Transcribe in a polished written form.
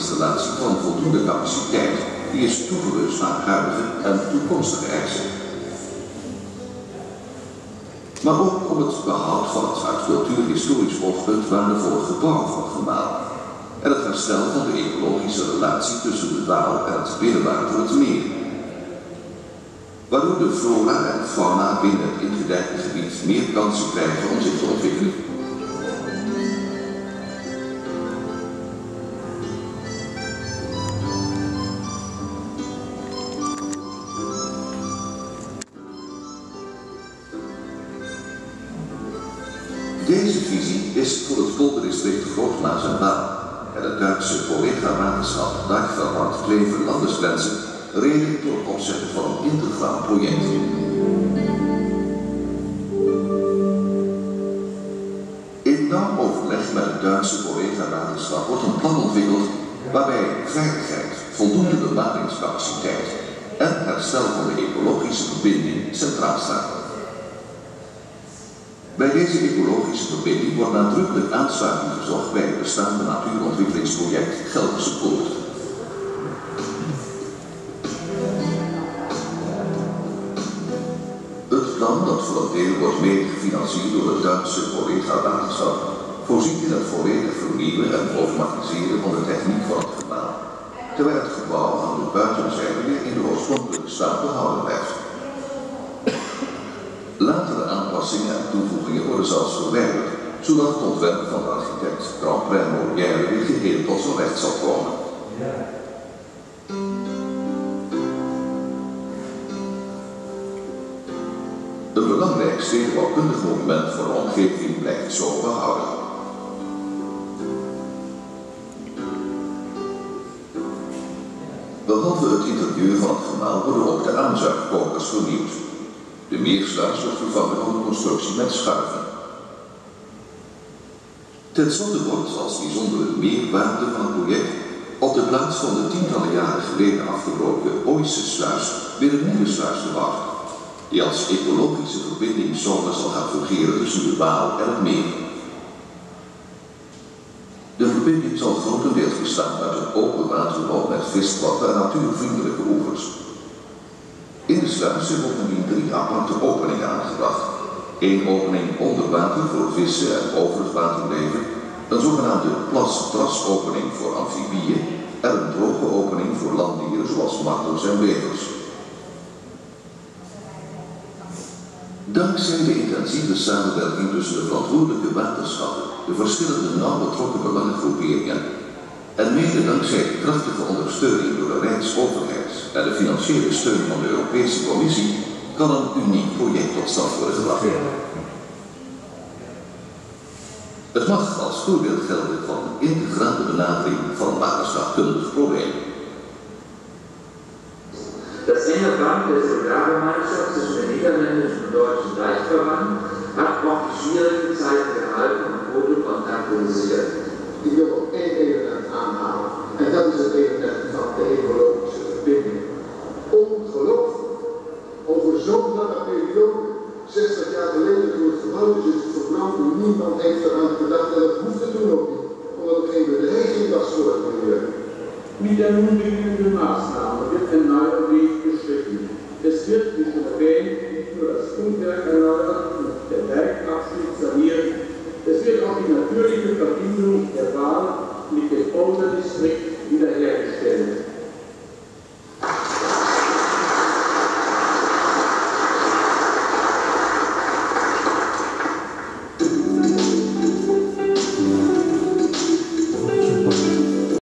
installatie van voldoende capaciteit die is toegerust aan huidige en toekomstige eisen. Maar ook om het behoud van het uit cultuurhistorisch oogpunt waardevolle gebouw van Gemaal en het herstel van de ecologische relatie tussen de Waal en het binnenwater het meer. Waardoor de flora en fauna binnen het ingedijkte gebied meer kansen krijgen om zich te ontwikkelen. Deze visie is voor het polderdistrict Grootmaas en Waal en het Duitse collega-waterschap Dagverband-Klever Landesgrenzen reden tot het opzetten van een integraal project. In nauw overleg met het Duitse collega-waterschap wordt een plan ontwikkeld waarbij veiligheid, voldoende bematingscapaciteit en herstel van de ecologische verbinding centraal staan. Bij deze ecologische verbinding wordt nadrukkelijk aansluiting gezocht bij het bestaande natuurontwikkelingsproject Gelderse Poort. Het plan, dat voor een deel wordt mede gefinancierd door het Duitse collega-waterschap, voorziet in het volledig vernieuwen en automatiseren van de techniek van het gebouw, terwijl het gebouw aan de buitenzijde weer in de oorspronkelijke staat behouden blijft. Latere aanpassingen en toevoegingen worden zelfs verwijderd, zodat het ontwerp van de architect Grand-Prix Molière weer geheel tot zijn recht zal komen. Een belangrijk stedenbouwkundig monument voor de omgeving blijft zo behouden. Behalve het interieur van het gemaal worden ook de aanzuigkokers vernieuwd. De meersluis wordt vervangen door een constructie met schuiven. Ten slotte wordt, als bijzondere meerwaarde van het project, op de plaats van de tientallen jaren geleden afgebroken Ooijse sluis weer een nieuwe sluis gebouwd, die als ecologische verbindingszone zal gaan fungeren tussen de Waal en het meer. De verbinding zal grotendeels bestaan uit een open waterloop met visplatten en natuurvriendelijke oevers. In de sluis zijn bovendien 3 aparte openingen aangebracht. 1 opening onder water voor vissen en overig waterleven, een zogenaamde plas-trasopening voor amfibieën en een droge opening voor landdieren zoals martels en bevers. Dankzij de intensieve samenwerking tussen de verantwoordelijke waterschappen, de verschillende nauw betrokken belangengroeperingen en mede dankzij de krachtige ondersteuning door de Rijksoverheid en de financiële steun van de Europese Commissie kan een uniek project tot stand worden gebracht. Het mag als voorbeeld gelden van een integrale benadering van een waterschapkundig probleem. Das enge Band der Solidargemeinschaft zwischen dem niederländischen und deutschen Deichverband hat auch die schwierigen Zeiten gehalten und gute Kontakte gesichert. Ik wil op 1 element aanhalen en dat is het element van de ecologische verbinding. Ongelooflijk. Over zo'n lange periode, 60 jaar geleden toen het gebouwd is het verbouwd en niemand heeft eraan gedacht en dat hoefde toen ook niet, omdat er geen bedreiging was voor het milieu. Mit der nun beginnenden Maßnahme wird ein neuer Weg beschritten. Es wird, wie schon erwähnt, nicht nur das Fundwerk erneuert und der Bergabschnitt saniert, es wird auch die natürliche Verbindung der Waal mit dem Polderdistrikt